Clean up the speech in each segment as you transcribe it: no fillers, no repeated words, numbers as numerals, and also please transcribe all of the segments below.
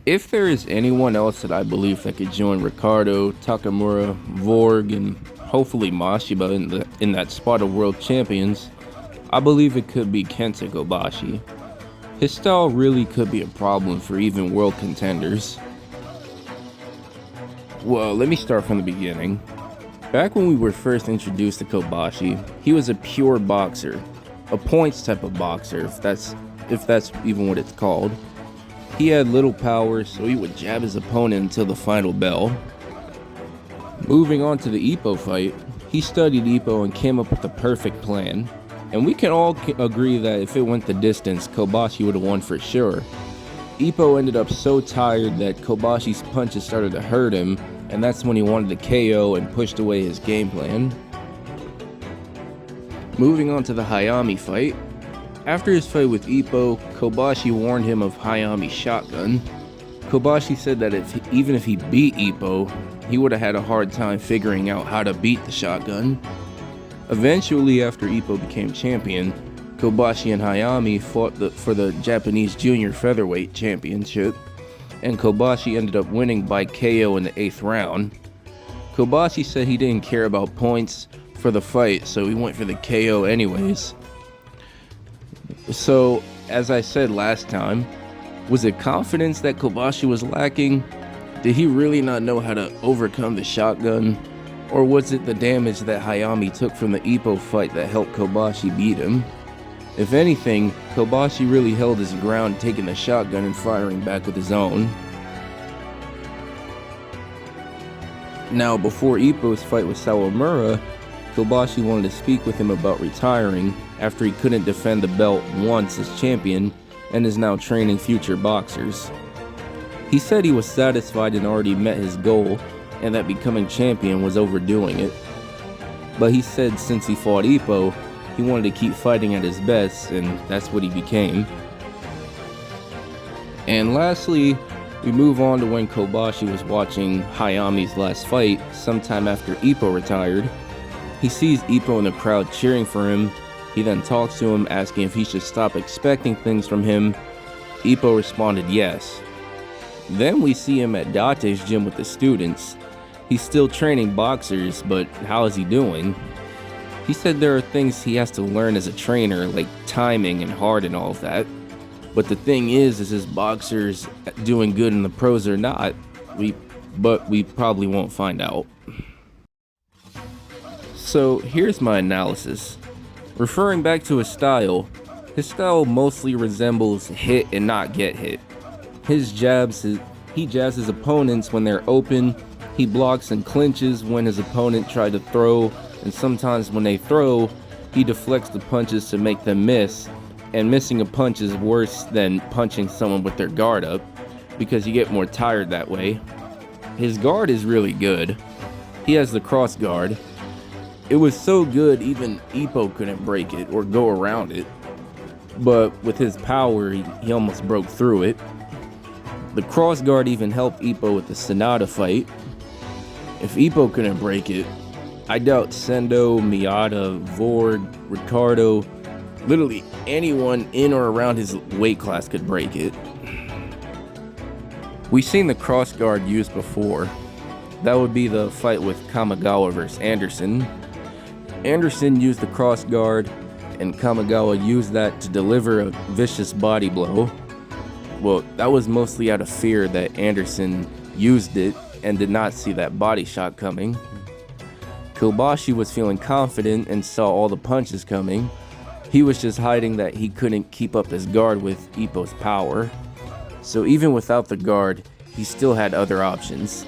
If there is anyone else that I believe that could join Ricardo, Takamura, Vorg, and hopefully Mashiba in that spot of world champions, I believe it could be Kenta Kobashi. His style really could be a problem for even world contenders. Well, let me start from the beginning. Back when we were first introduced to Kobashi, he was a pure boxer, a points type of boxer, if that's even what it's called. He had little power, so he would jab his opponent until the final bell. Moving on to the Ippo fight, he studied Ippo and came up with the perfect plan. And we can all agree that if it went the distance, Kobashi would have won for sure. Ippo ended up so tired that Kobashi's punches started to hurt him, and that's when he wanted to KO and pushed away his game plan. Moving on to the Hayami fight. After his fight with Ippo, Kobashi warned him of Hayami's shotgun. Kobashi said that even if he beat Ippo, he would have had a hard time figuring out how to beat the shotgun. Eventually, after Ippo became champion, Kobashi and Hayami fought for the Japanese Junior Featherweight Championship, and Kobashi ended up winning by KO in the 8th round. Kobashi said he didn't care about points for the fight, so he went for the KO anyways. So, as I said last time, was it confidence that Kobashi was lacking? Did he really not know how to overcome the shotgun? Or was it the damage that Hayami took from the Ippo fight that helped Kobashi beat him? If anything, Kobashi really held his ground, taking the shotgun and firing back with his own. Now, before Ippo's fight with Sawamura, Kobashi wanted to speak with him about retiring after he couldn't defend the belt once as champion and is now training future boxers. He said he was satisfied and already met his goal, and that becoming champion was overdoing it. But he said since he fought Ippo, he wanted to keep fighting at his best, and that's what he became. And lastly, we move on to when Kobashi was watching Hayami's last fight, sometime after Ippo retired. He sees Ippo in the crowd cheering for him. He then talks to him, asking if he should stop expecting things from him. Ippo responded yes. Then we see him at Date's gym with the students. He's still training boxers, but how is he doing? He said there are things he has to learn as a trainer, like timing and heart and all of that. But the thing is his boxers doing good in the pros or not? We probably won't find out. So here's my analysis. Referring back to his style mostly resembles hit and not get hit. He jabs his opponents when they're open. He blocks and clinches when his opponent tried to throw, and sometimes when they throw, he deflects the punches to make them miss, and missing a punch is worse than punching someone with their guard up, because you get more tired that way. His guard is really good. He has the cross guard. It was so good even Ippo couldn't break it or go around it, but with his power, he almost broke through it. The cross guard even helped Ippo with the Sonata fight. If Ippo couldn't break it, I doubt Sendo, Miyata, Vorg, Ricardo, literally anyone in or around his weight class could break it. We've seen the cross guard used before. That would be the fight with Kamigawa versus Anderson. Anderson used the cross guard, and Kamigawa used that to deliver a vicious body blow. Well, that was mostly out of fear that Anderson used it and did not see that body shot coming. Kobashi was feeling confident and saw all the punches coming. He was just hiding that he couldn't keep up his guard with Ippo's power. So even without the guard, he still had other options.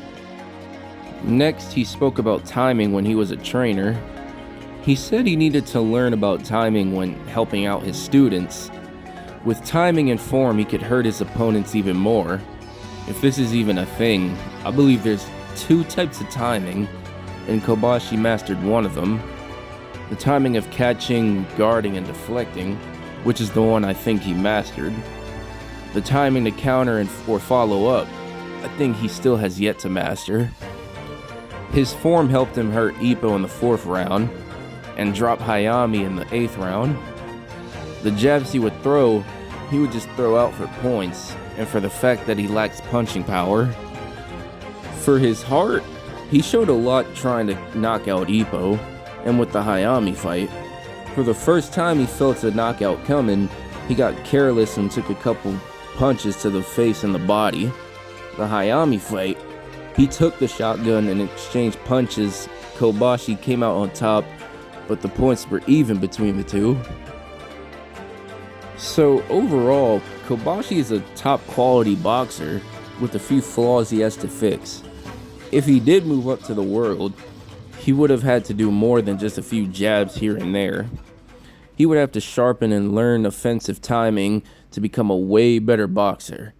Next, he spoke about timing when he was a trainer. He said he needed to learn about timing when helping out his students. With timing and form, he could hurt his opponents even more. If this is even a thing, I believe there's 2 types of timing, and Kobashi mastered one of them. The timing of catching, guarding, and deflecting, which is the one I think he mastered. The timing to counter or follow up, I think he still has yet to master. His form helped him hurt Ippo in the 4th round, and drop Hayami in the 8th round. The jabs he would throw, he would just throw out for points, and for the fact that he lacks punching power. For his heart, he showed a lot trying to knock out Ippo, and with the Hayami fight, for the first time he felt a knockout coming, he got careless and took a couple punches to the face and the body. The Hayami fight, he took the shotgun and exchanged punches. Kobashi came out on top, but the points were even between the two. So overall, Kobashi is a top quality boxer with a few flaws he has to fix. If he did move up to the world, he would have had to do more than just a few jabs here and there. He would have to sharpen and learn offensive timing to become a way better boxer.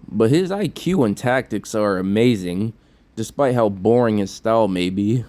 But his IQ and tactics are amazing, despite how boring his style may be.